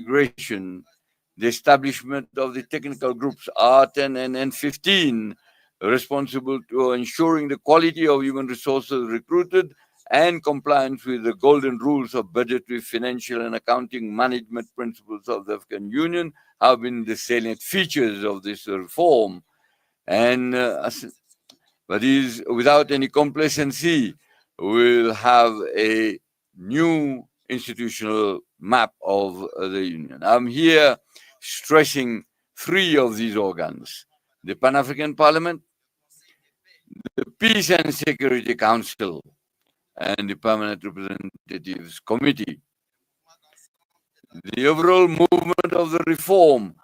integration, the establishment of the technical groups R10 and N15, responsible to ensuring the quality of human resources recruited and compliance with the golden rules of budgetary, financial, and accounting management principles of the African Union, have been the salient features of this reform. And but is without any complacency, we'll have a new institutional map of the Union. I'm here stressing three of these organs: the Pan-African Parliament, the Peace and Security Council, and the Permanent Representatives Committee. The overall movement of the reform,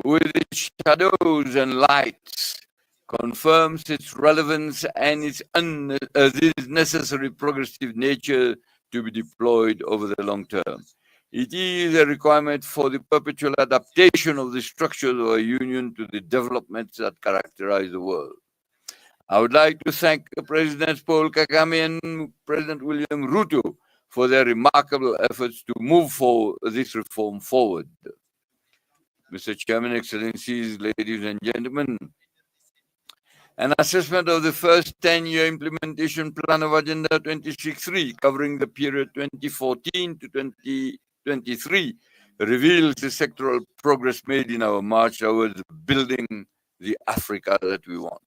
with its shadows and lights, confirms its relevance and its necessary progressive nature to be deployed over the long term. It is a requirement for the perpetual adaptation of the structures of a union to the developments that characterize the world. I would like to thank President Paul Kagame and President William Ruto for their remarkable efforts to move this reform forward. Mr. Chairman, Excellencies, ladies and gentlemen, an assessment of the first 10-year implementation plan of Agenda 2063, covering the period 2014 to 2023, reveals the sectoral progress made in our march towards building the Africa that we want.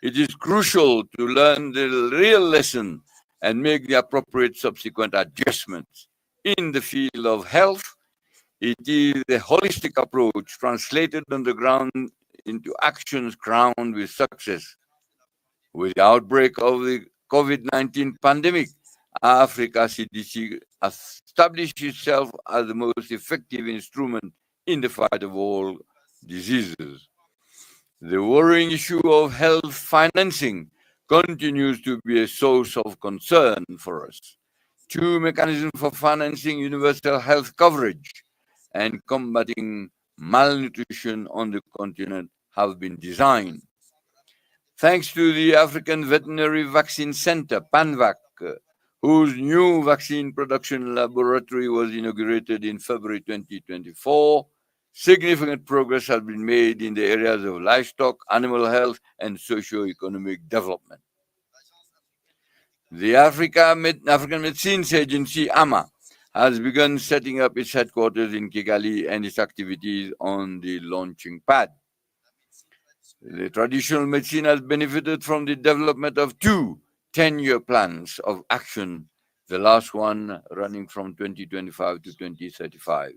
It is crucial to learn the real lesson and make the appropriate subsequent adjustments. In the field of health, it is a holistic approach translated on the ground into actions crowned with success. With the outbreak of the COVID-19 pandemic, Africa CDC established itself as the most effective instrument in the fight of all diseases. The worrying issue of health financing continues to be a source of concern for us. Two mechanisms for financing universal health coverage and combating malnutrition on the continent have been designed. Thanks to the African Veterinary Vaccine Center, PANVAC, whose new vaccine production laboratory was inaugurated in February 2024, significant progress has been made in the areas of livestock, animal health, and socio-economic development. The African Medicines Agency, AMA, has begun setting up its headquarters in Kigali and its activities on the launching pad. The traditional medicine has benefited from the development of two 10-year plans of action, the last one running from 2025 to 2035.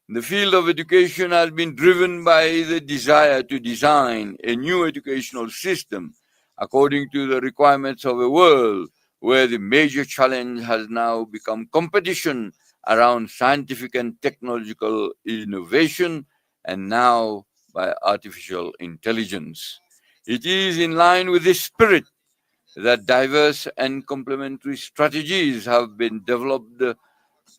The field of education has been driven by the desire to design a new educational system according to the requirements of a world where the major challenge has now become competition around scientific and technological innovation, and now by artificial intelligence. It is in line with this spirit that diverse and complementary strategies have been developed,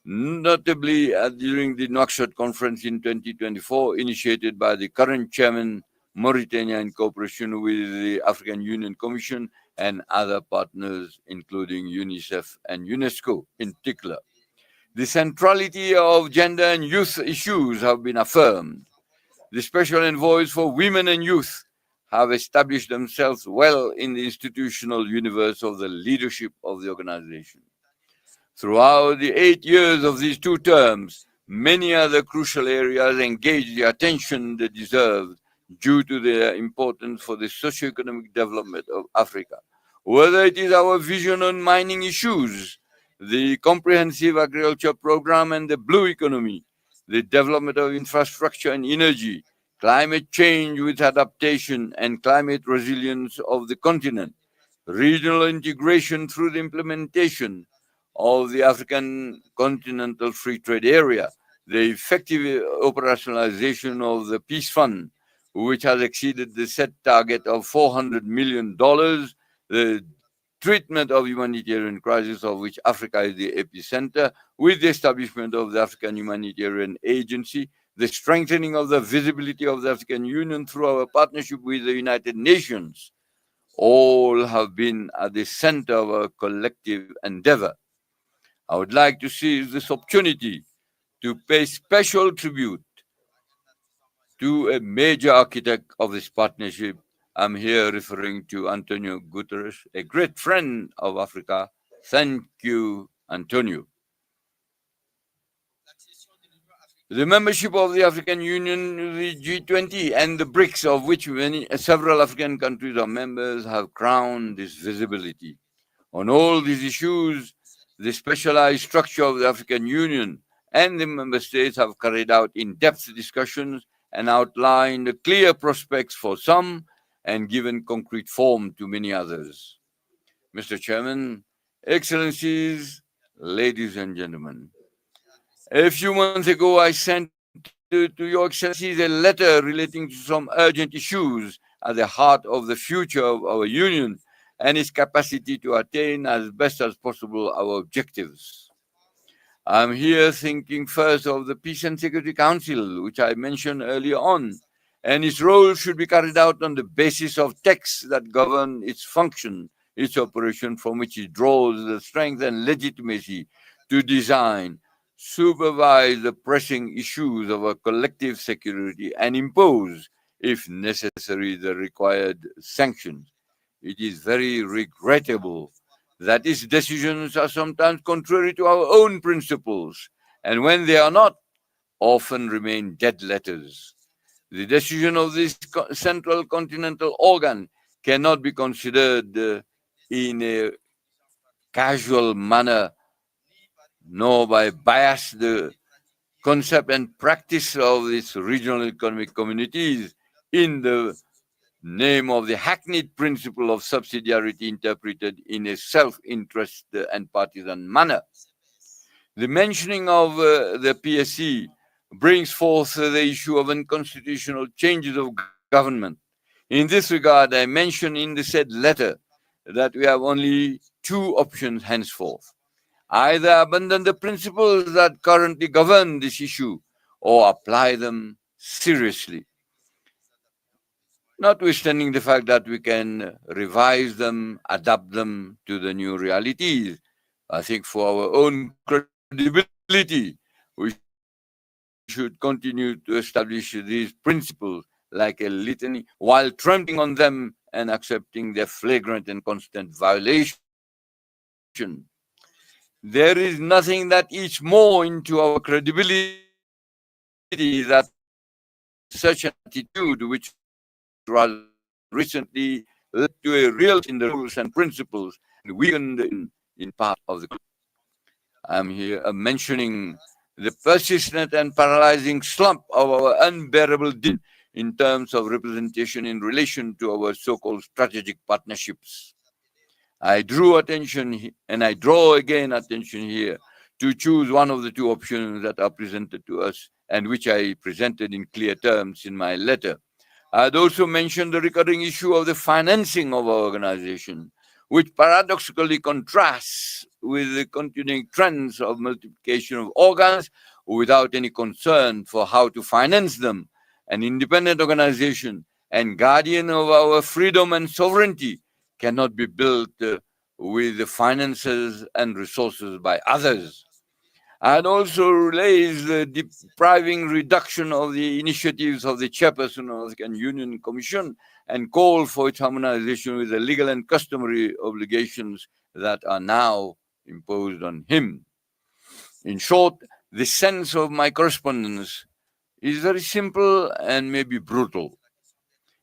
notably during the Nouakchott conference in 2024, initiated by the current chairman, Mauritania, in cooperation with the African Union Commission and other partners, including UNICEF and UNESCO in particular. The centrality of gender and youth issues have been affirmed. The special envoys for women and youth have established themselves well in the institutional universe of the leadership of the organization. Throughout the 8 years of these two terms, many other crucial areas engaged the attention they deserved due to their importance for the socio-economic development of Africa. Whether it is our vision on mining issues, the comprehensive agriculture program and the blue economy, the development of infrastructure and energy, climate change with adaptation and climate resilience of the continent, regional integration through the implementation of the African Continental Free Trade Area, the effective operationalization of the Peace Fund, which has exceeded the set target of $400 million, the treatment of humanitarian crisis, of which Africa is the epicenter, with the establishment of the African Humanitarian Agency, the strengthening of the visibility of the African Union through our partnership with the United Nations, all have been at the center of our collective endeavor. I would like to seize this opportunity to pay special tribute to a major architect of this partnership. I'm here referring to Antonio Guterres, a great friend of Africa. Thank you, Antonio. The membership of the African Union, the G20, and the BRICS, of which several African countries are members, have crowned this visibility. On all these issues, the specialized structure of the African Union and the member states have carried out in-depth discussions and outlined clear prospects for some and given concrete form to many others. Mr. Chairman, Excellencies, ladies and gentlemen, a few months ago I sent to Your Excellencies a letter relating to some urgent issues at the heart of the future of our Union and its capacity to attain as best as possible our objectives. I'm here thinking first of the Peace and Security Council, which I mentioned earlier on, and its role should be carried out on the basis of texts that govern its function, its operation, from which it draws the strength and legitimacy to design, supervise the pressing issues of our collective security, and impose, if necessary, the required sanctions. It is very regrettable that its decisions are sometimes contrary to our own principles, and when they are not, often remain dead letters. The decision of this central continental organ cannot be considered in a casual manner, nor by bias the concept and practice of these regional economic communities in the name of the hackneyed principle of subsidiarity interpreted in a self-interest and partisan manner. The mentioning of the PSC brings forth the issue of unconstitutional changes of government. In this regard, I mention in the said letter that we have only two options henceforth: either abandon the principles that currently govern this issue or apply them seriously. Notwithstanding the fact that we can revise them, adapt them to the new realities, I think for our own credibility, we should continue to establish these principles like a litany while trampling on them and accepting their flagrant and constant violation. There is nothing that eats more into our credibility than such an attitude, which rather recently led to a real change in the rules and principles and weakened in part of the country. I'm here mentioning the persistent and paralyzing slump of our unbearable in terms of representation in relation to our so-called strategic partnerships. I drew attention, and I draw again attention here, to choose one of the two options that are presented to us and which I presented in clear terms in my letter. I had also mentioned the recurring issue of the financing of our organization, which paradoxically contrasts with the continuing trends of multiplication of organs without any concern for how to finance them. An independent organization and guardian of our freedom and sovereignty cannot be built with the finances and resources by others. I had also raised the depriving reduction of the initiatives of the Chairperson of the African Union Commission and called for its harmonization with the legal and customary obligations that are now imposed on him. In short, the sense of my correspondence is very simple and maybe brutal.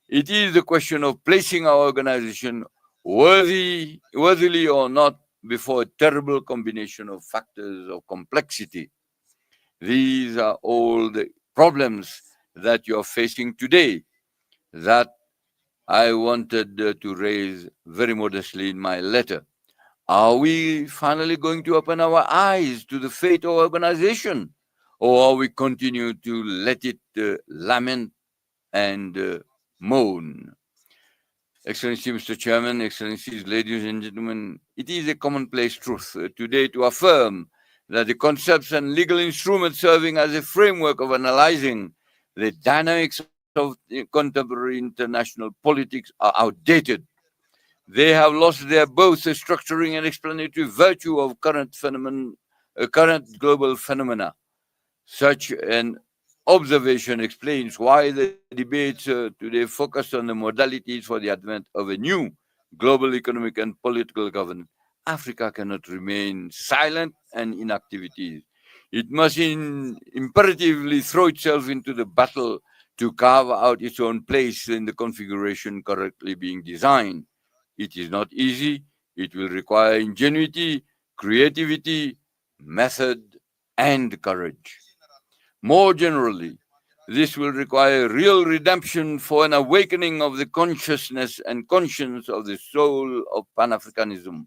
It is the question of placing our organization worthily or not before a terrible combination of factors of complexity. These are all the problems that you are facing today that I wanted to raise very modestly in my letter. Are we finally going to open our eyes to the fate of our organization, or are we continue to let it lament and moan? Excellency Mr. Chairman, Excellencies, ladies and gentlemen, it is a commonplace truth today to affirm that the concepts and legal instruments serving as a framework of analyzing the dynamics of contemporary international politics are outdated. They have lost their both structuring and explanatory virtue of current global phenomena. Such an observation explains why the debates today focus on the modalities for the advent of a new global economic and political governance. Africa cannot remain silent and inactivity. It must imperatively throw itself into the battle to carve out its own place in the configuration currently being designed. It is not easy. It will require ingenuity, creativity, method, and courage. More generally, this will require real redemption for an awakening of the consciousness and conscience of the soul of Pan Africanism,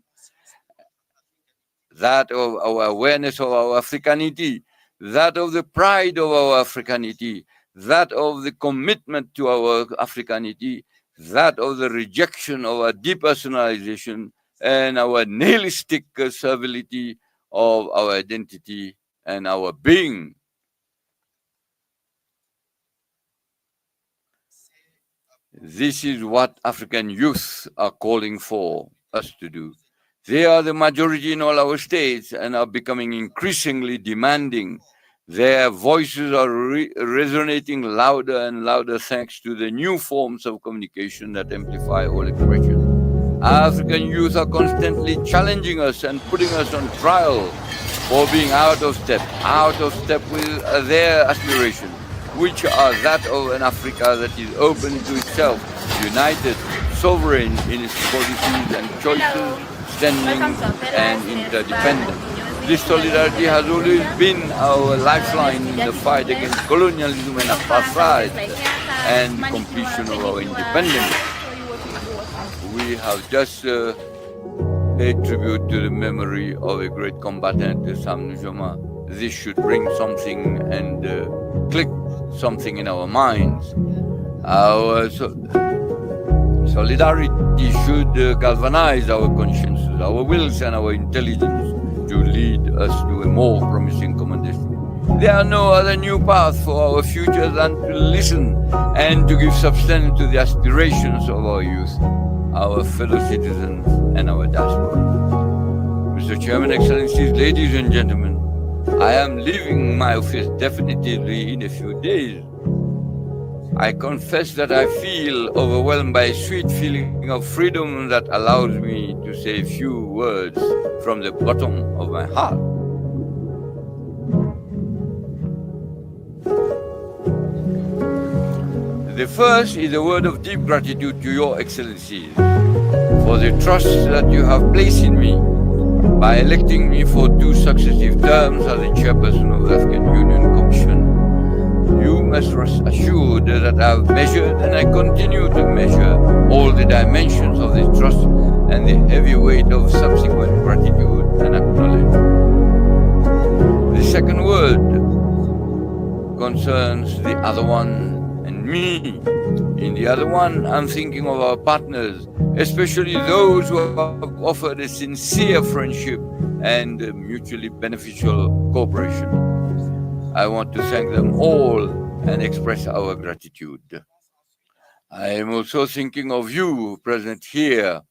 that of our awareness of our Africanity, that of the pride of our Africanity, that of the commitment to our Africanity, that of the rejection of our depersonalization and our nihilistic servility of our identity and our being. This is what African youth are calling for us to do. They are the majority in all our states and are becoming increasingly demanding. Their voices are resonating louder and louder thanks to the new forms of communication that amplify all expression. African youth are constantly challenging us and putting us on trial for being out of step with their aspirations, which are that of an Africa that is open to itself, united, sovereign in its policies and choices, standing and interdependent. This solidarity has always been our lifeline in the fight against colonialism and apartheid and completion of our independence. We have just paid tribute to the memory of a great combatant, Sam Nujoma. This should bring something and click something in our minds. Our solidarity should galvanize our consciences, our wills, and our intelligence to lead us to a more promising common destiny. There are no other new path for our future than to listen and to give substance to the aspirations of our youth, our fellow citizens, and our diaspora. Mr. Chairman, Excellencies, ladies and gentlemen, I am leaving my office definitively in a few days. I confess that I feel overwhelmed by a sweet feeling of freedom that allows me to say a few words from the bottom of my heart. The first is a word of deep gratitude to Your Excellencies for the trust that you have placed in me by electing me for 2 successive terms as the chairperson of the African Union Commission. You must rest assured that I have measured and I continue to measure all the dimensions of this trust and the heavy weight of subsequent gratitude and acknowledgement. The second word concerns the other one and me. In the other one, I'm thinking of our partners, especially those who have offered a sincere friendship and mutually beneficial cooperation. I want to thank them all and express our gratitude. I am also thinking of you present here,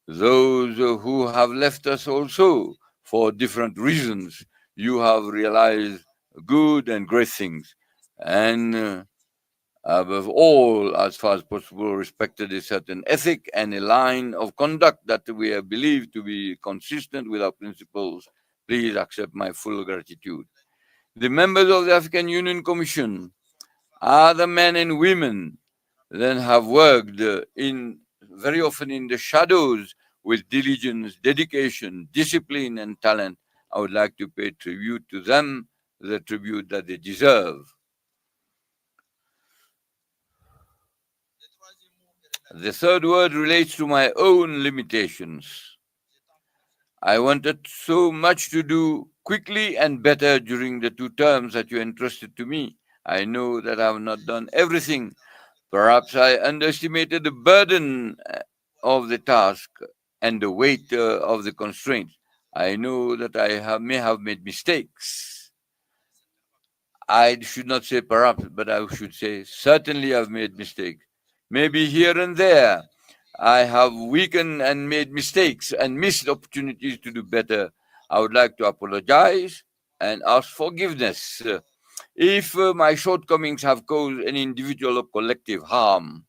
those who have left us also for different reasons. You have realized good and great things, and above all, as far as possible, respected a certain ethic and a line of conduct that we have believed to be consistent with our principles. Please accept my full gratitude. The members of the African Union Commission are the men and women that have worked very often in the shadows with diligence, dedication, discipline, and talent. I would like to pay tribute to them, the tribute that they deserve. The third word relates to my own limitations. I wanted so much to do quickly and better during the 2 terms that you entrusted to me. I know that I have not done everything. Perhaps I underestimated the burden of the task and the weight of the constraints. I know that I may have made mistakes. I should not say perhaps, but I should say certainly I've made mistakes. Maybe here and there I have weakened and made mistakes and missed opportunities to do better. I would like to apologize and ask forgiveness. If my shortcomings have caused any individual or collective harm,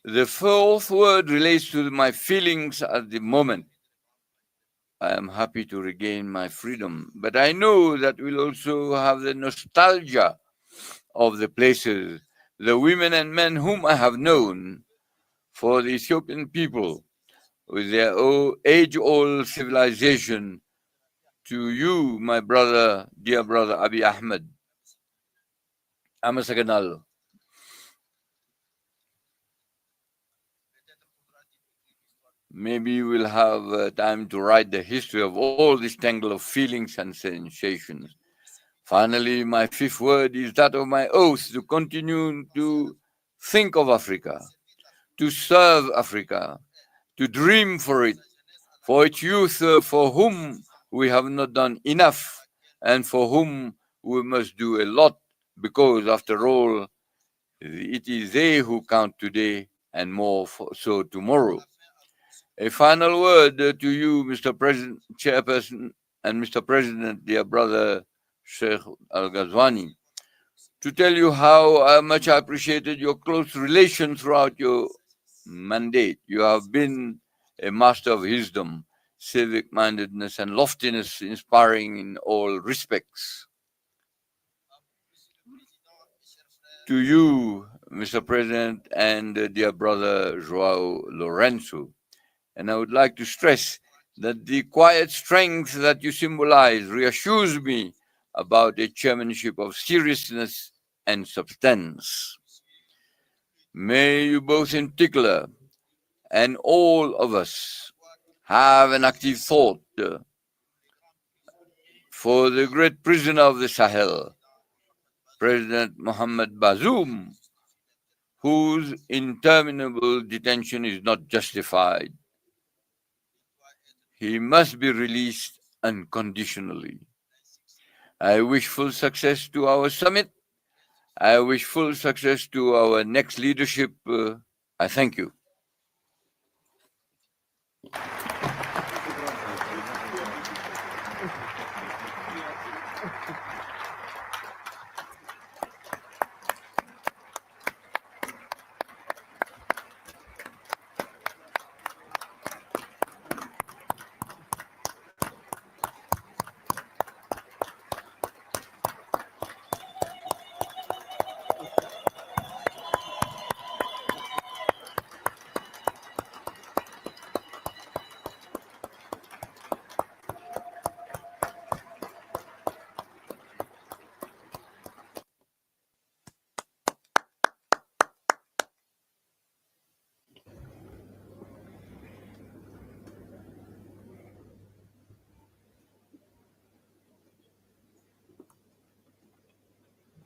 the fourth word relates to my feelings at the moment. I am happy to regain my freedom, but I know that we'll also have the nostalgia of the places, the women and men whom I have known. For the Ethiopian people, with their age-old civilization, to you, my brother, dear brother Abiy Ahmed, Amasaganal. Maybe we'll have time to write the history of all this tangle of feelings and sensations. Finally, my fifth word is that of my oath to continue to think of Africa, to serve Africa, to dream for its youth for whom we have not done enough and for whom we must do a lot, because after all, it is they who count today and more so tomorrow. A final word to you, Mr. President, Chairperson, and Mr. President, dear brother Sheikh Al Ghazwani, to tell you how much I appreciated your close relation throughout your mandate. You have been a master of wisdom, civic mindedness, and loftiness, inspiring in all respects. To you, Mr. President, and dear brother Joao Lorenzo. And I would like to stress that the quiet strength that you symbolize reassures me about a chairmanship of seriousness and substance. May you both in particular, and all of us, have an active thought for the great prisoner of the Sahel, President Mohamed Bazoum, whose interminable detention is not justified. He must be released unconditionally. I wish full success to our summit. I wish full success to our next leadership. I thank you.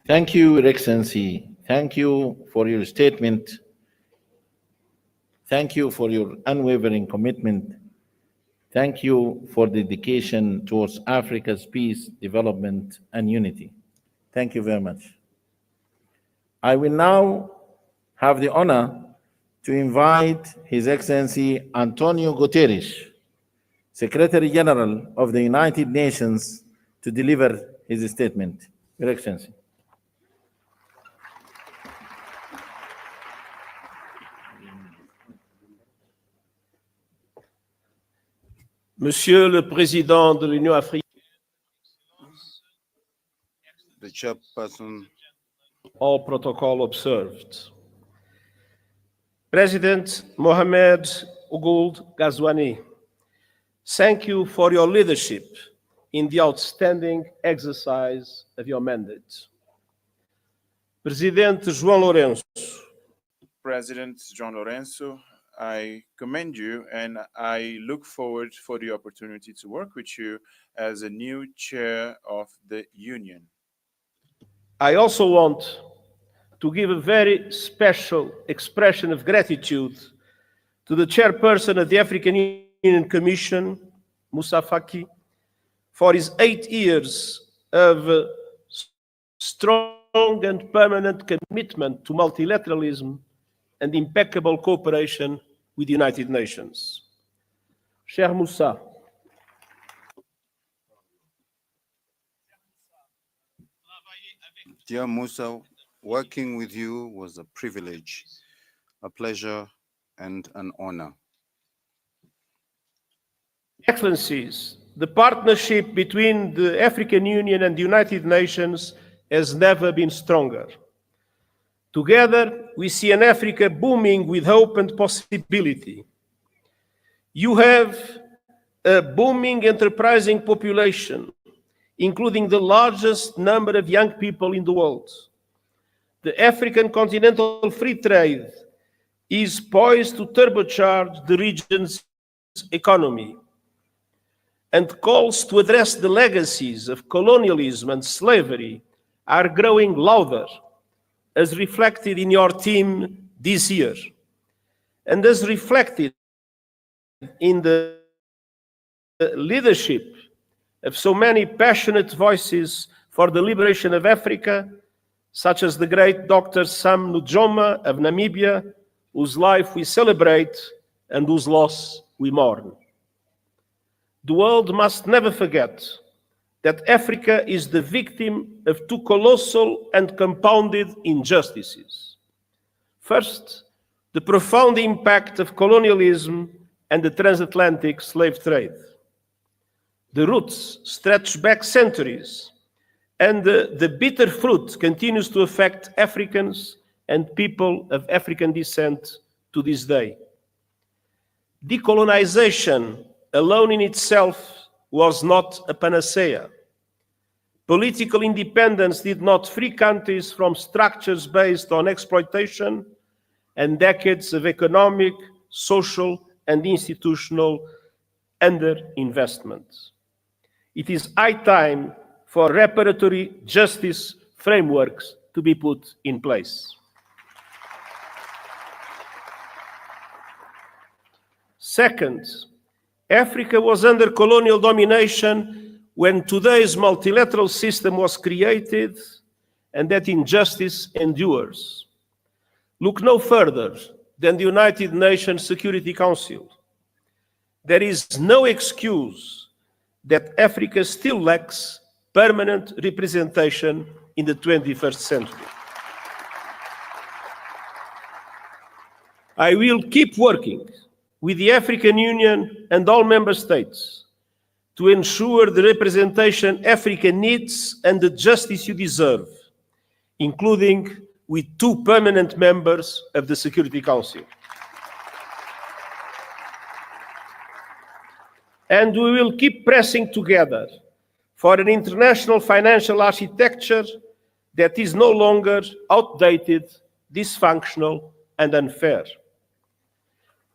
Thank you, Your Excellency. Thank you for your statement. Thank you for your unwavering commitment. Thank you for dedication towards Africa's peace, development, and unity. Thank you very much. I will now have the honor to invite His Excellency Antonio Guterres, Secretary General of the United Nations, to deliver his statement. Your Excellency. Monsieur le Président de l'Union africaine, the Chairperson, all protocol observed. President Mohamed Ould Ghazouani, thank you for your leadership in the outstanding exercise of your mandate. Presidente João Lourenço, President John Lorenzo, I commend you and I look forward for the opportunity to work with you as a new chair of the Union. I also want to give a very special expression of gratitude to the chairperson of the African Union Commission, Moussa Faki, for his 8 years of strong and permanent commitment to multilateralism and impeccable cooperation with the United Nations. Cher Moussa, Dear Musa, working with you was a privilege, a pleasure, and an honor. Excellencies, the partnership between the African Union and the United Nations has never been stronger. Together, we see an Africa booming with hope and possibility. You have a booming, enterprising population, including the largest number of young people in the world. The African continental free trade is poised to turbocharge the region's economy, and calls to address the legacies of colonialism and slavery are growing louder, as reflected in your theme this year, and as reflected in the leadership of so many passionate voices for the liberation of Africa, such as the great Dr. Sam Nujoma of Namibia, whose life we celebrate and whose loss we mourn. The world must never forget that Africa is the victim of two colossal and compounded injustices. First, the profound impact of colonialism and the transatlantic slave trade. The roots stretch back centuries, and the bitter fruit continues to affect Africans and people of African descent to this day. Decolonization alone in itself was not a panacea. Political independence did not free countries from structures based on exploitation and decades of economic, social, and institutional underinvestment. It is high time for reparatory justice frameworks to be put in place. Second, Africa was under colonial domination when today's multilateral system was created, and that injustice endures. Look no further than the United Nations Security Council. There is no excuse that Africa still lacks permanent representation in the 21st century. I will keep working with the African Union and all member states to ensure the representation Africa needs and the justice you deserve, including with 2 permanent members of the Security Council. And we will keep pressing together for an international financial architecture that is no longer outdated, dysfunctional, and unfair.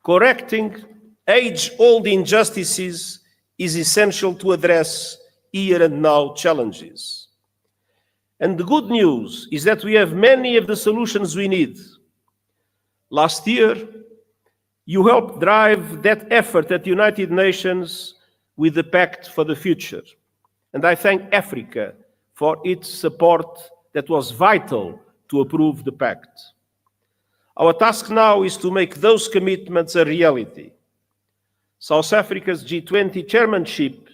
Correcting age-old injustices is essential to address here and now challenges. And the good news is that we have many of the solutions we need. Last year, you helped drive that effort at the United Nations with the Pact for the Future. And I thank Africa for its support that was vital to approve the Pact. Our task now is to make those commitments a reality. South Africa's G20 chairmanship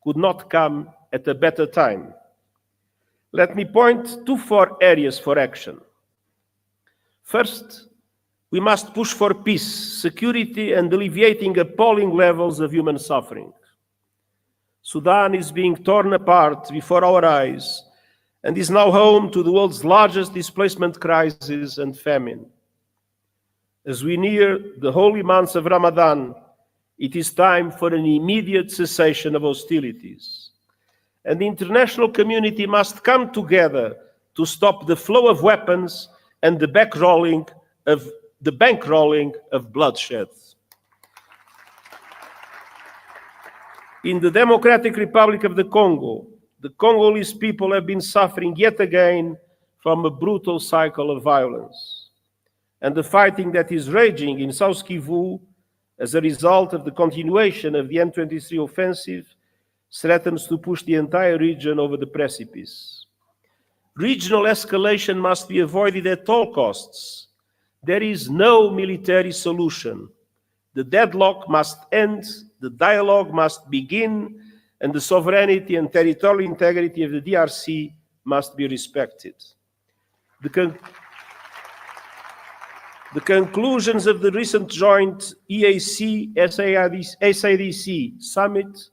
could not come at a better time. Let me point to 4 areas for action. First, we must push for peace, security, and alleviating appalling levels of human suffering. Sudan is being torn apart before our eyes and is now home to the world's largest displacement crisis and famine. As we near the holy months of Ramadan, it is time for an immediate cessation of hostilities. And the international community must come together to stop the flow of weapons and the bankrolling of bloodshed. In the Democratic Republic of the Congolese people have been suffering yet again from a brutal cycle of violence. And the fighting that is raging in South Kivu as a result of the continuation of the M23 offensive threatens to push the entire region over the precipice. Regional escalation must be avoided at all costs. There is no military solution. The deadlock must end, the dialogue must begin, and the sovereignty and territorial integrity of the DRC must be respected. The conclusions of the recent joint EAC-SADC summit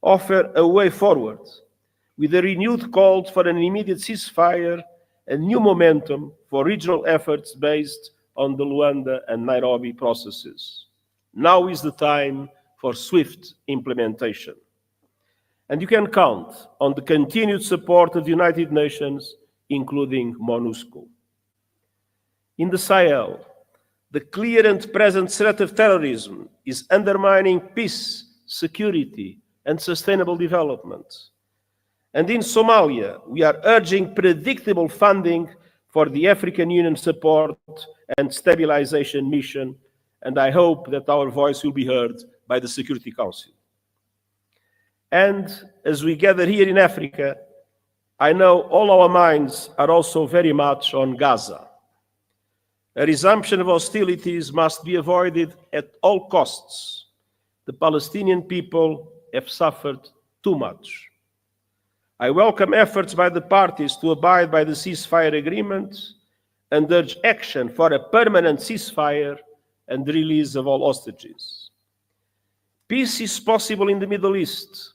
offer a way forward, with a renewed call for an immediate ceasefire and new momentum for regional efforts based on the Luanda and Nairobi processes. Now is the time for swift implementation. And you can count on the continued support of the United Nations, including MONUSCO. In the Sahel, the clear and present threat of terrorism is undermining peace, security, and sustainable development. And in Somalia, we are urging predictable funding for the African Union support and stabilization mission, and I hope that our voice will be heard by the Security Council. And as we gather here in Africa, I know all our minds are also very much on Gaza. A resumption of hostilities must be avoided at all costs. The Palestinian people have suffered too much. I welcome efforts by the parties to abide by the ceasefire agreement and urge action for a permanent ceasefire and the release of all hostages. Peace is possible in the Middle East,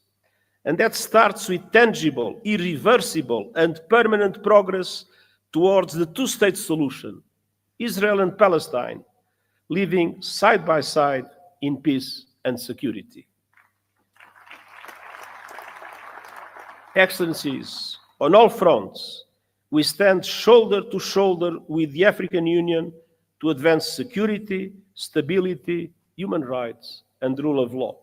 and that starts with tangible, irreversible, and permanent progress towards the two-state solution, Israel and Palestine, living side by side in peace and security. Excellencies, on all fronts, we stand shoulder to shoulder with the African Union to advance security, stability, human rights, and rule of law.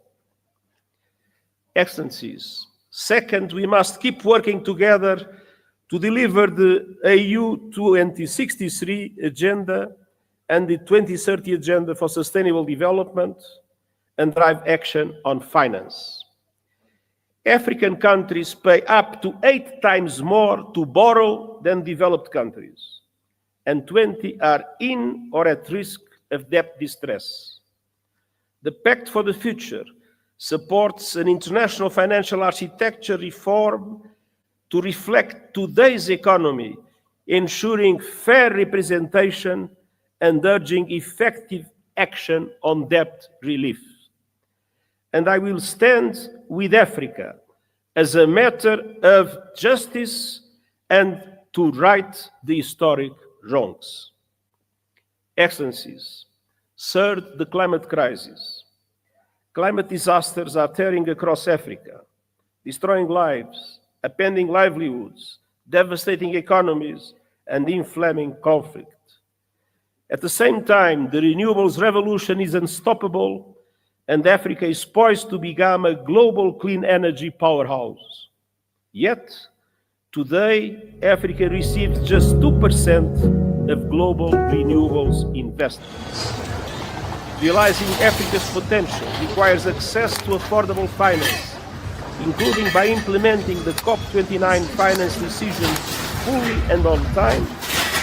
Excellencies, second, we must keep working together to deliver the AU 2063 agenda and the 2030 agenda for sustainable development and drive action on finance. African countries pay up to 8 times more to borrow than developed countries, and 20 are in or at risk of debt distress. The Pact for the Future supports an international financial architecture reform to reflect today's economy, ensuring fair representation and urging effective action on debt relief. And I will stand with Africa as a matter of justice and to right the historic wrongs. Excellencies, third, the climate crisis. Climate disasters are tearing across Africa, destroying lives, upending livelihoods, devastating economies, and inflaming conflict. At the same time, the renewables revolution is unstoppable, and Africa is poised to become a global clean energy powerhouse. Yet, today, Africa receives just 2% of global renewables investments. Realizing Africa's potential requires access to affordable finance, including by implementing the COP29 finance decisions fully and on time,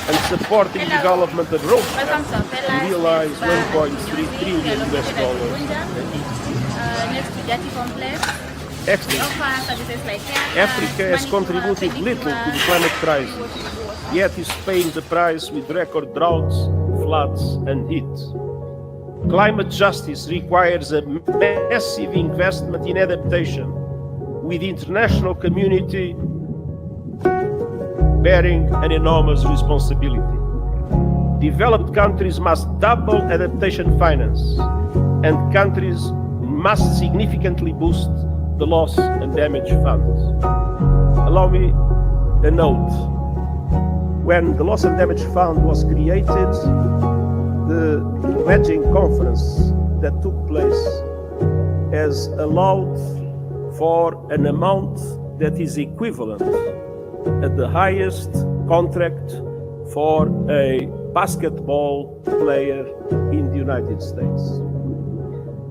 and supporting development of roadmaps to realize $1.3 trillion US. Excellent. Africa has contributed little to the climate crisis, yet is paying the price with record droughts, floods, and heat. Climate justice requires a massive investment in adaptation, with the international community bearing an enormous responsibility. Developed countries must double adaptation finance, and countries must significantly boost the loss and damage funds. Allow me a note. When the Loss and Damage Fund was created, the pledging conference that took place has allowed for an amount that is equivalent at the highest contract for a basketball player in the United States.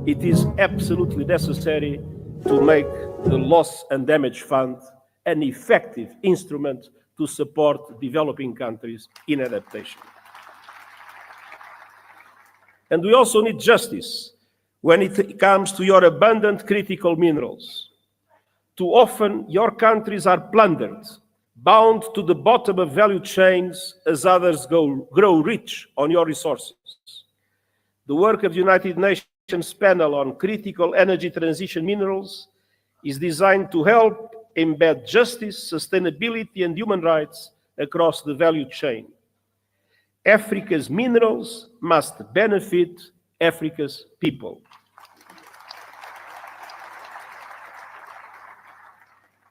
It is absolutely necessary to make the Loss and Damage Fund an effective instrument to support developing countries in adaptation. And we also need justice when it comes to your abundant critical minerals. Too often, your countries are plundered bound to the bottom of value chains as others grow rich on your resources. The work of the United Nations Panel on Critical Energy Transition Minerals is designed to help embed justice, sustainability, and human rights across the value chain. Africa's minerals must benefit Africa's people.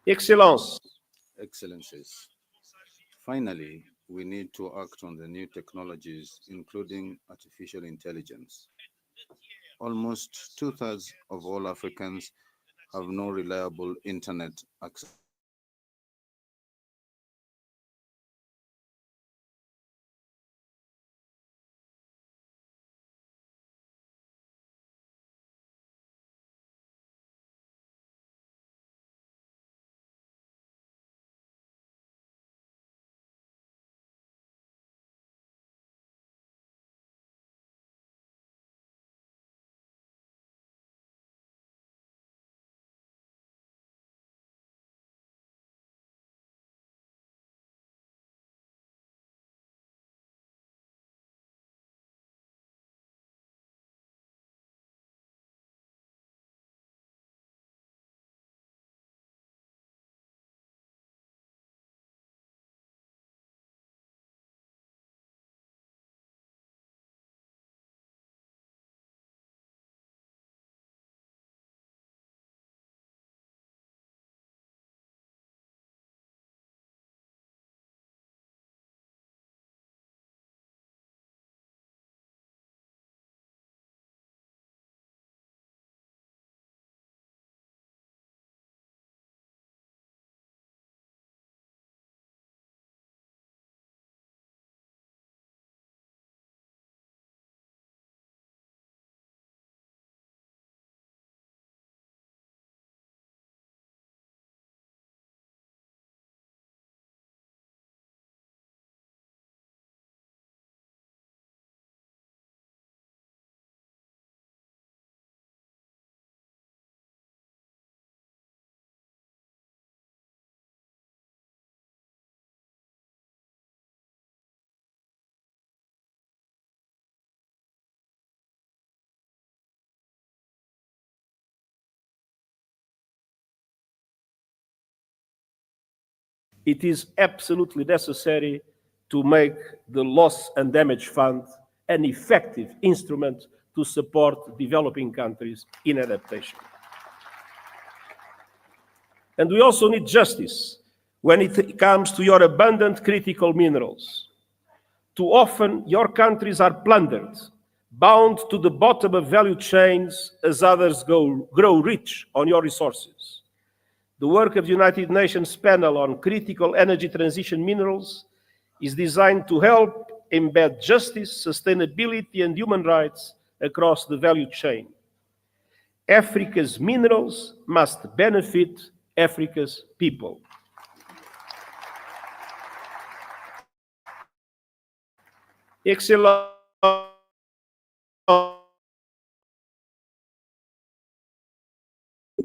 Excellences, Excellencies, finally, we need to act on the new technologies, including artificial intelligence. Almost two-thirds of all Africans have no reliable internet access. it is absolutely necessary to make the Loss and Damage Fund an effective instrument to support developing countries in adaptation. And we also need justice when it comes to your abundant critical minerals. Too often, your countries are plundered, bound to the bottom of value chains as others grow rich on your resources. The work of the United Nations Panel on Critical Energy Transition Minerals is designed to help embed justice, sustainability, and human rights across the value chain. Africa's minerals must benefit Africa's people. Excellent.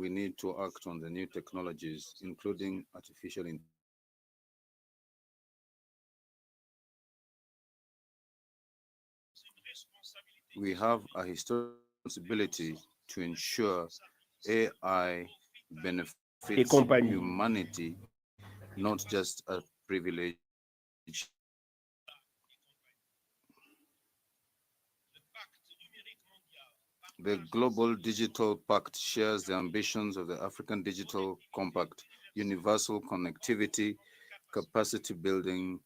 We need to act on the new technologies, including artificial intelligence. We have a historic responsibility to ensure AI benefits humanity, not just a privilege. The Global Digital Pact shares the ambitions of the African Digital Compact: universal connectivity, capacity building,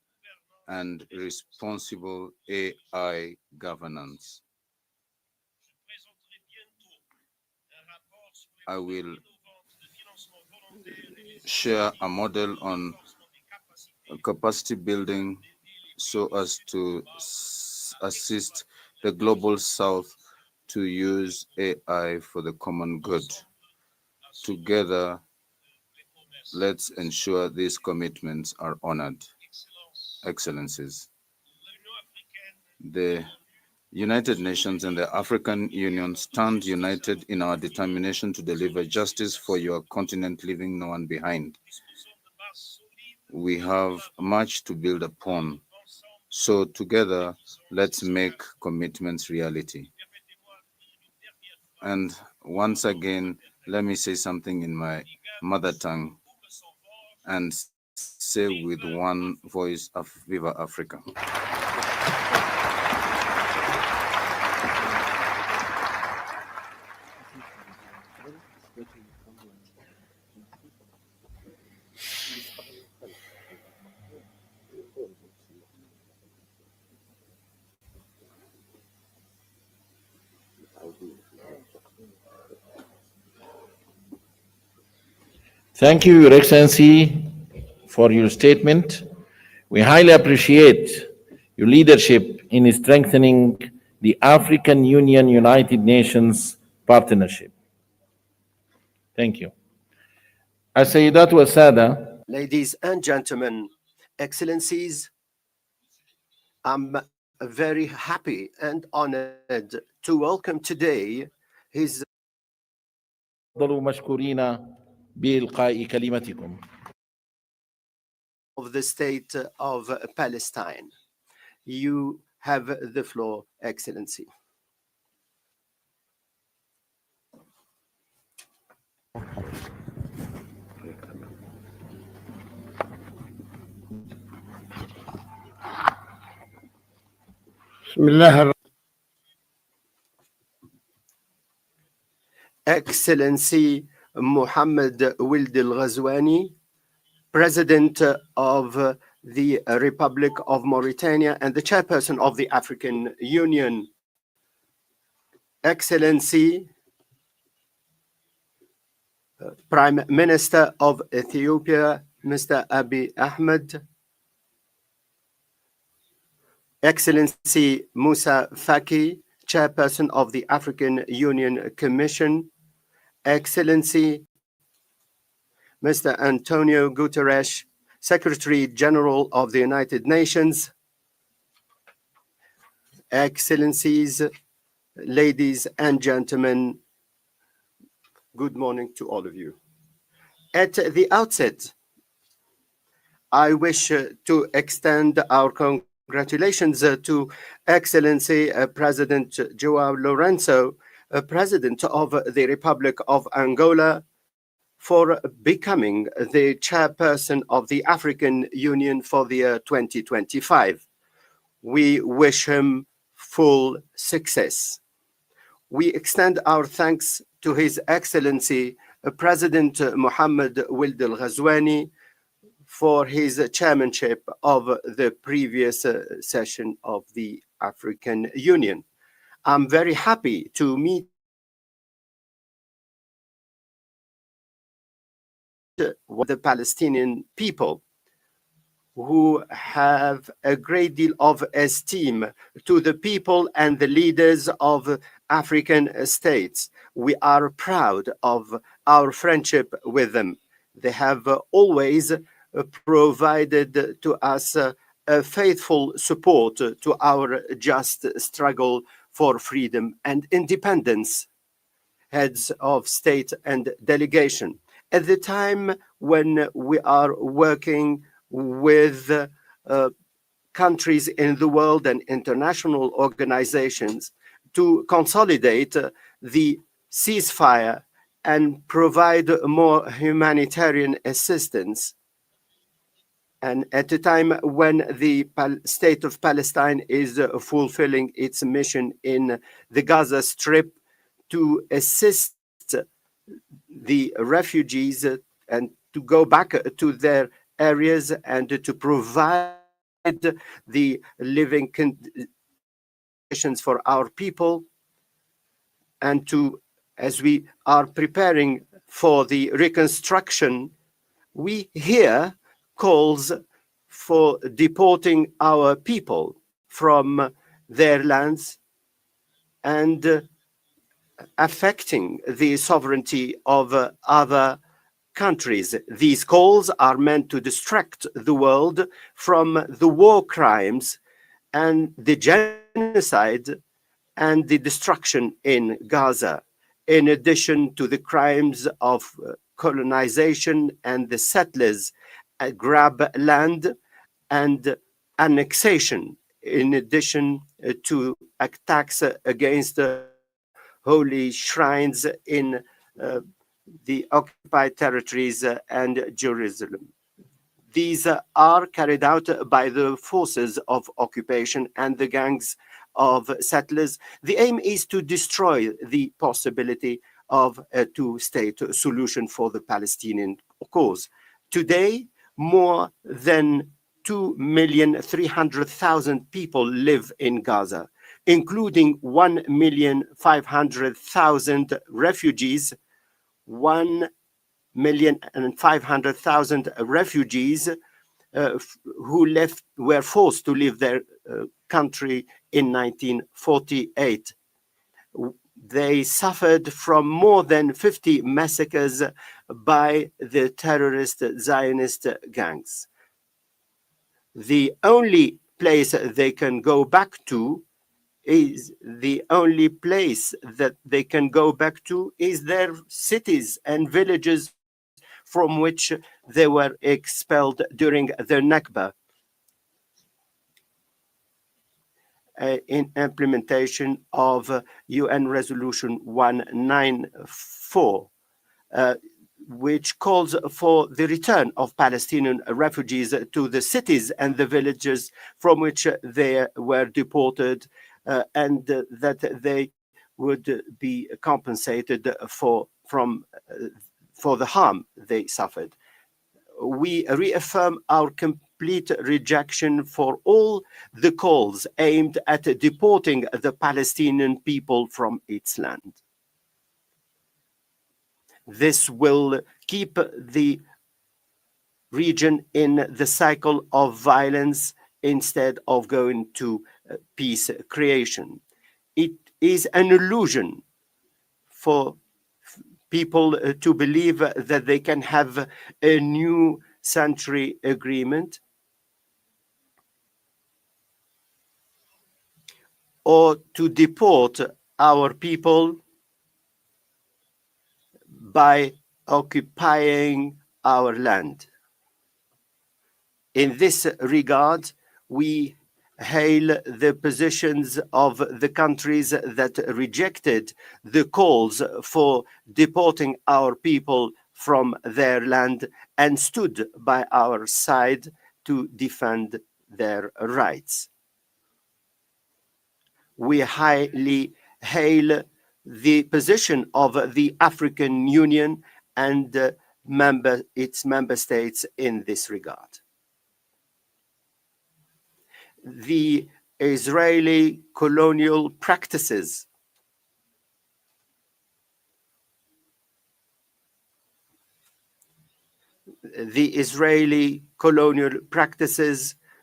and responsible AI governance. I will share a model on capacity building so as to assist the global south to use AI for the common good. Together, let's ensure these commitments are honored. Excellencies, the United Nations and the African Union stand united in our determination to deliver justice for your continent, leaving no one behind. We have much to build upon. So together, let's make commitments reality. And once again, let me say something in my mother tongue and say with one voice of Viva Africa. Thank you, Your Excellency, for your statement. We highly appreciate your leadership in strengthening the African Union United Nations partnership. Thank you. السيدات والسادة, Ladies and gentlemen, Excellencies, I'm very happy and honored to welcome today His تفضلوا مشكورين بإلقاء كلمتكم. of the State of Palestine. You have the floor, Excellency. Excellency Mohammed Wild Al Ghazwani, President of the Republic of Mauritania and the Chairperson of the African Union. Excellency Prime Minister of Ethiopia, Mr. Abiy Ahmed. Excellency Musa Faki, Chairperson of the African Union Commission. Excellency Mr. Antonio Guterres, Secretary General of the United Nations. Excellencies, ladies and gentlemen, good morning to all of you. At the outset, I wish to extend our congratulations to Excellency President João Lourenço, President of the Republic of Angola, for becoming the chairperson of the African Union for the year 2025. We wish him full success. We extend our thanks to His Excellency President Mohammed Wild Al Ghazwani for his chairmanship of the previous session of the African Union. I'm very happy to meet the Palestinian people, who have a great deal of esteem to the people and the leaders of African states. We are proud of our friendship with them. They have always provided to us a faithful support to our just struggle for freedom and independence. Heads of state and delegation, at the time when we are working with countries in the world and international organizations to consolidate the ceasefire and provide more humanitarian assistance. And at a time when the state of Palestine is fulfilling its mission in the Gaza Strip to assist the refugees and to go back to their areas and to provide the living conditions for our people, and to, as we are preparing for the reconstruction, we hear calls for deporting our people from their lands and affecting the sovereignty of other countries. These calls are meant to distract the world from the war crimes and the genocide and the destruction in Gaza, in addition to the crimes of colonization and the settlers grab land and annexation, in addition to attacks against holy shrines in the occupied territories and Jerusalem. These are carried out by the forces of occupation and the gangs of settlers. The aim is to destroy the possibility of a two-state solution for the Palestinian cause. Today, more than 2,300,000 people live in Gaza, including 1,500,000 refugees, 1,500,000 refugees who were forced to leave their country in 1948. They suffered from more than 50 massacres by the terrorist Zionist gangs. The only place they can go back to is their cities and villages from which they were expelled during the Nakba, in implementation of UN Resolution 194, which calls for the return of Palestinian refugees to the cities and the villages from which they were deported, and that they would be compensated for the harm they suffered. We reaffirm our complete rejection for all the calls aimed at deporting the Palestinian people from its land. This will keep the region in the cycle of violence instead of going to peace creation. It is an illusion for people to believe that they can have a new century agreement or to deport our people by occupying our land. In this regard, we hail the positions of the countries that rejected the calls for deporting our people from their land and stood by our side to defend their rights. We highly hail the position of the African Union and its member states in this regard. The Israeli colonial practices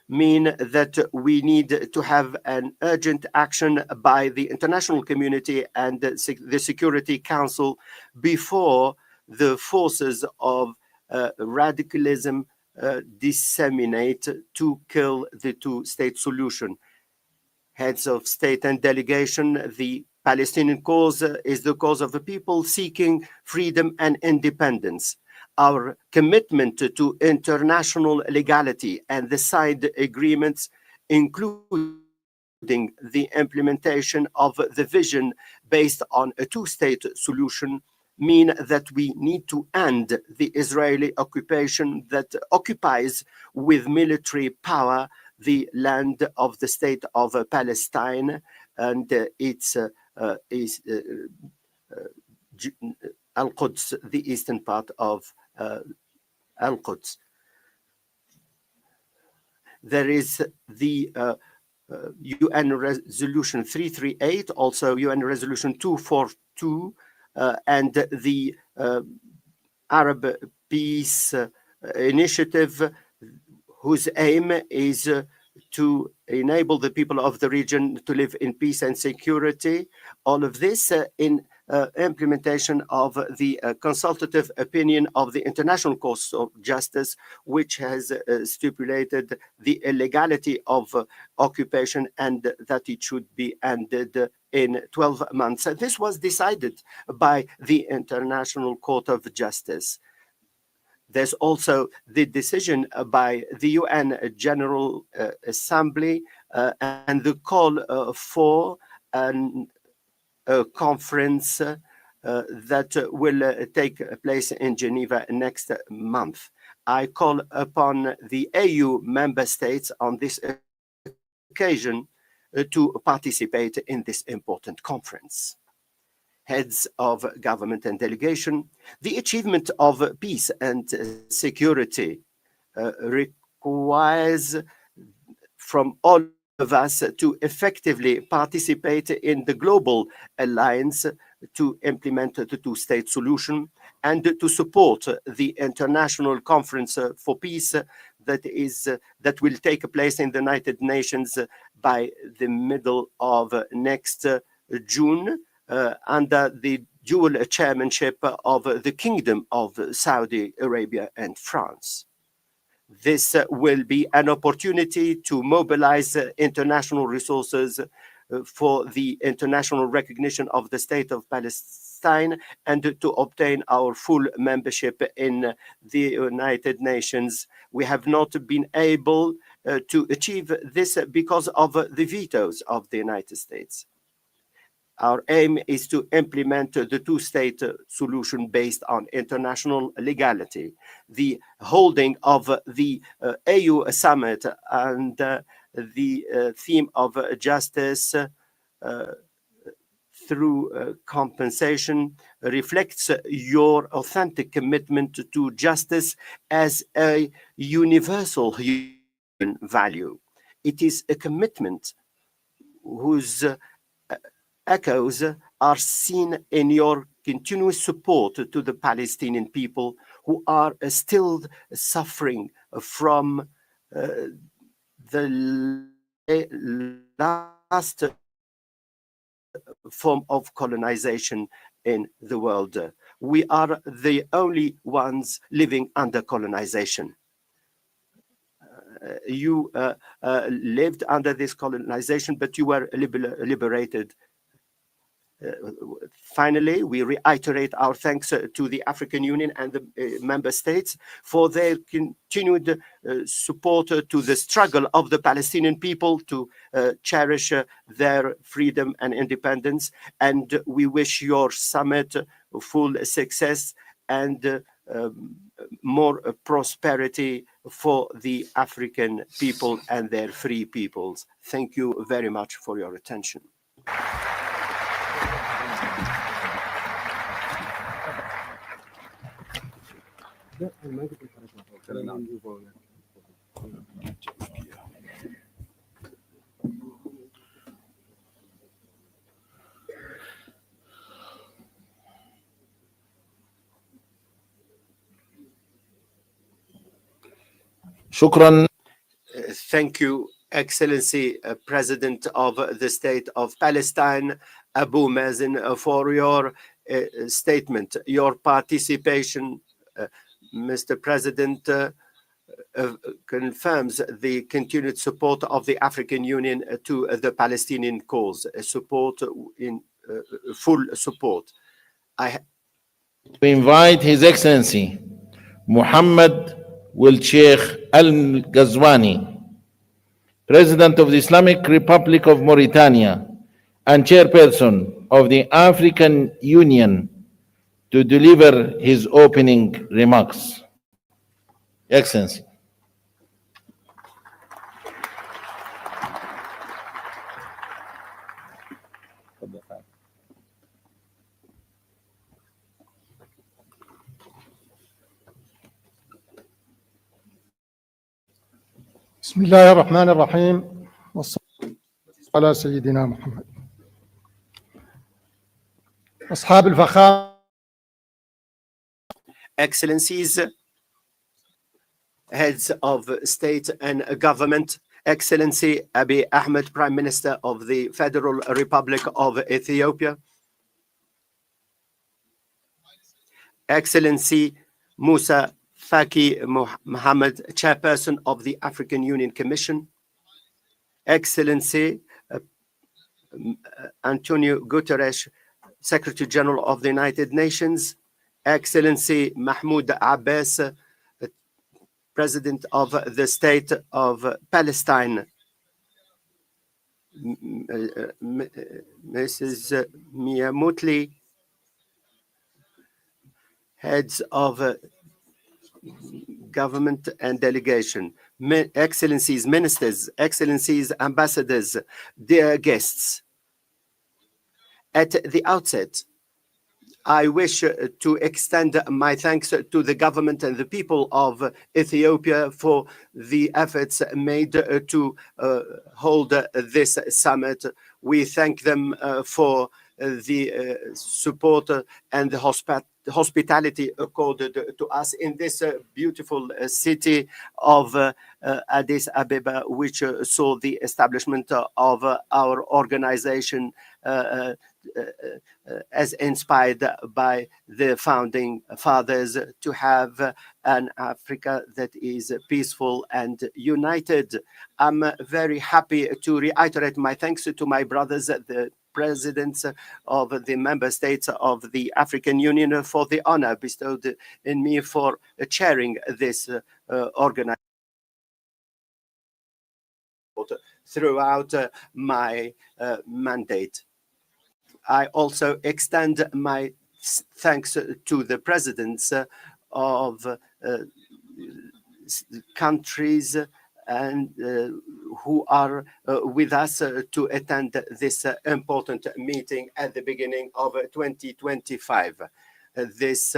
mean that we need to have an urgent action by the international community and the Security Council before the forces of radicalism disseminate to kill the two-state solution. Heads of state and delegation, the Palestinian cause is the cause of the people seeking freedom and independence. Our commitment to international legality and the side agreements, including the implementation of the vision based on a two-state solution, mean that we need to end the Israeli occupation that occupies with military power the land of the state of Palestine and its Al-Quds, the eastern part of Al-Quds. There is the UN Resolution 338, also UN Resolution 242, and the Arab Peace Initiative, whose aim is to enable the people of the region to live in peace and security. All of this in implementation of the consultative opinion of the International Court of Justice, which has stipulated the illegality of occupation and that it should be ended in 12 months. This was decided by the International Court of Justice. There's also the decision by the UN General Assembly and the call for a conference that will take place in Geneva next month. I call upon the AU member states on this occasion to participate in this important conference. Heads of government and delegation, the achievement of peace and security requires from all of us to effectively participate in the global alliance to implement the two-state solution and to support the international conference for peace that will take place in the United Nations by the middle of next June under the dual chairmanship of the Kingdom of Saudi Arabia and France. This will be an opportunity to mobilize international resources for the international recognition of the State of Palestine and to obtain our full membership in the United Nations. We have not been able to achieve this because of the vetoes of the United States. Our aim is to implement the two-state solution based on international legality. The holding of the AU summit and the theme of justice through compensation reflects your authentic commitment to justice as a universal human value. It is a commitment whose echoes are seen in your continuous support to the Palestinian people who are still suffering from the last form of colonization in the world. We are the only ones living under colonization. You lived under this colonization, but you were liberated. Finally, we reiterate our thanks to the African Union and the member states for their continued support to the struggle of the Palestinian people to cherish their freedom and independence. And we wish your summit full success and more prosperity for the African people and their free peoples. Thank you very much for your attention. شكرا. Thank you, Excellency President of the State of Palestine, Abu Mazen, for your statement, your participation. Mr. President confirms the continued support of the African Union to the Palestinian cause, support in full support. We invite His Excellency Muhammad Sheikh Al-Ghazwani, President of the Islamic Republic of Mauritania and Chairperson of the African Union, to deliver his opening remarks. Excellency. بسم الله الرحمن الرحيم والصلاة على سيدنا محمد. أصحاب الفخامة. Excellencies, heads of state and government, Excellency Abiy Ahmed, Prime Minister of the Federal Republic of Ethiopia, Excellency Musa Faki Mohammed, Chairperson of the African Union Commission, Excellency Antonio Guterres, Secretary General of the United Nations, Excellency Mahmoud Abbas, President of the State of Palestine, Mrs. Mia Mutli, heads of government and delegation, excellencies, ministers, excellencies, ambassadors, dear guests. At the outset, I wish to extend my thanks to the government and the people of Ethiopia for the efforts made to hold this summit. We thank them for the support and the hospitality accorded to us in this beautiful city of Addis Ababa, which saw the establishment of our organization as inspired by the founding fathers, to have an Africa that is peaceful and united. I'm very happy to reiterate my thanks to my brothers, the presidents of the member states of the African Union, for the honor bestowed in me for chairing this organization throughout my mandate. I also extend my thanks to the presidents of countries and who are with us to attend this important meeting at the beginning of 2025. This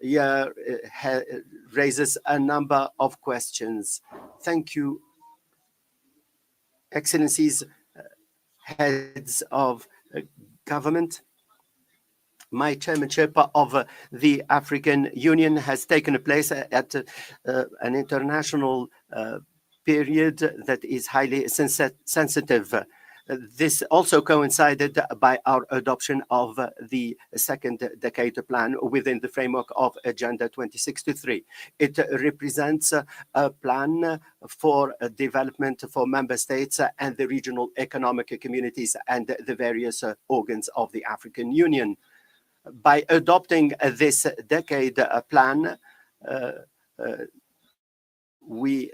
year raises a number of questions. Thank you, Excellencies, heads of government. My chairmanship of the African Union has taken place at an international period that is highly sensitive. This also coincided by our adoption of the second decade plan within the framework of Agenda 2063. It represents a plan for development for member states and the regional economic communities and the various organs of the African Union. By adopting this decade plan, we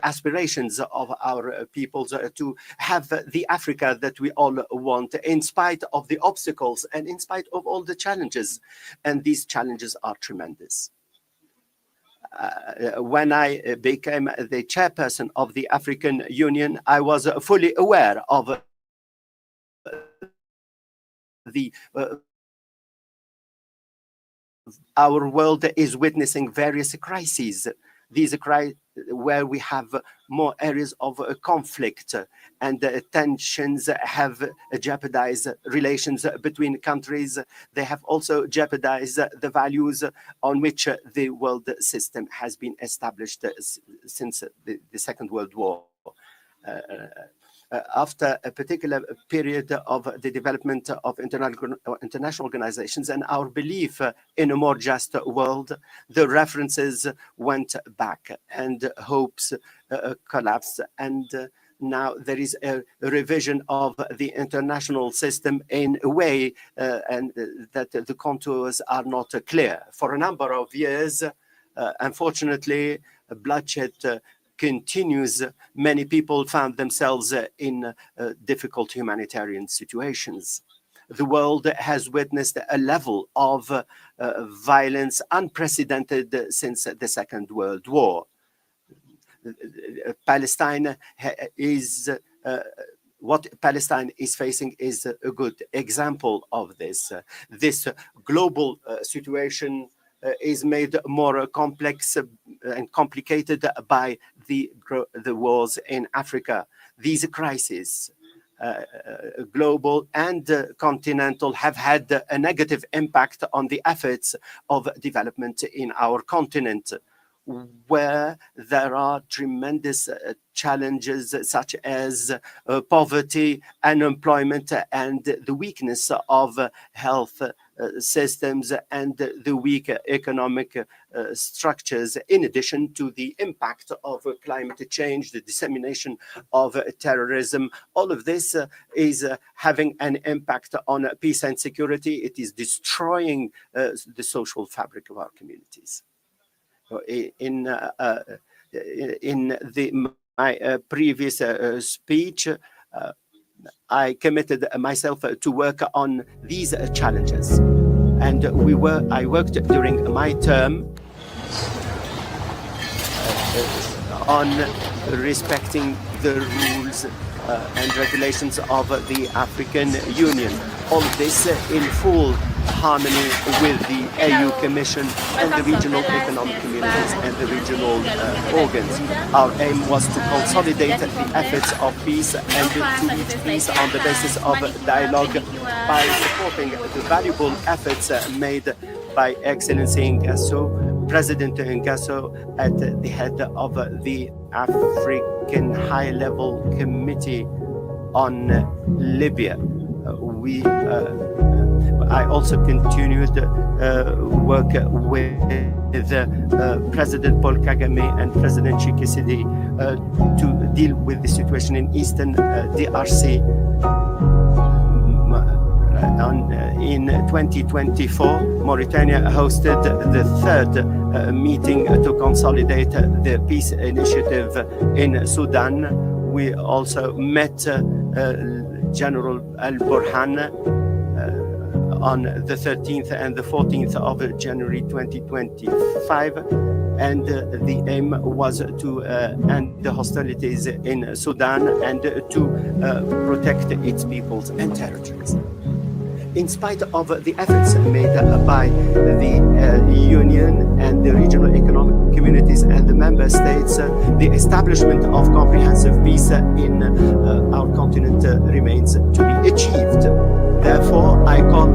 aspirations of our peoples to have the Africa that we all want, in spite of the obstacles and in spite of all the challenges. And these challenges are tremendous. When I became the chairperson of the African Union, I was fully aware of the our world is witnessing various crises. These crises where we have more areas of conflict, and tensions have jeopardized relations between countries. They have also jeopardized the values on which the world system has been established since the Second World War. After a particular period of the development of international organizations and our belief in a more just world, the references went back and hopes collapsed. And now there is a revision of the international system in a way and that the contours are not clear. For a number of years, unfortunately, bloodshed continues. Many people found themselves in difficult humanitarian situations. The world has witnessed a level of violence unprecedented since the Second World War. Palestine is what Palestine is facing is a good example of this. This global situation is made more complex and complicated by the wars in Africa. These crises, global and continental, have had a negative impact on the efforts of development in our continent. where there are tremendous challenges such as poverty, unemployment, and the weakness of health systems and the weak economic structures, in addition to the impact of climate change, the dissemination of terrorism. All of this is having an impact on peace and security. It is destroying the social fabric of our communities. In my previous speech, I committed myself to work on these challenges, and I worked during my term on respecting the rules and regulations of the African Union. All of this in full harmony with the AU Commission and the regional economic communities and the regional organs. Our aim was to consolidate the efforts of peace and to reach peace on the basis of dialogue by supporting the valuable efforts made by Excellency Ngasso, President Ngasso, at the head of the African High-Level Committee on Libya. I also continued work with President Paul Kagame and President Tshisekedi to deal with the situation in Eastern DRC. In 2024, Mauritania hosted the third meeting to consolidate the peace initiative in Sudan. We also met General Al-Burhan on the 13th and the 14th of January 2025, and the aim was to end the hostilities in Sudan and to protect its peoples and territories. In spite of the efforts made by the Union and the regional economic communities and the member states, the establishment of comprehensive peace in our continent remains to be achieved. Therefore, I call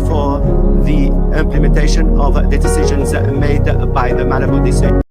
for the implementation of the decisions made by the Malabo decision.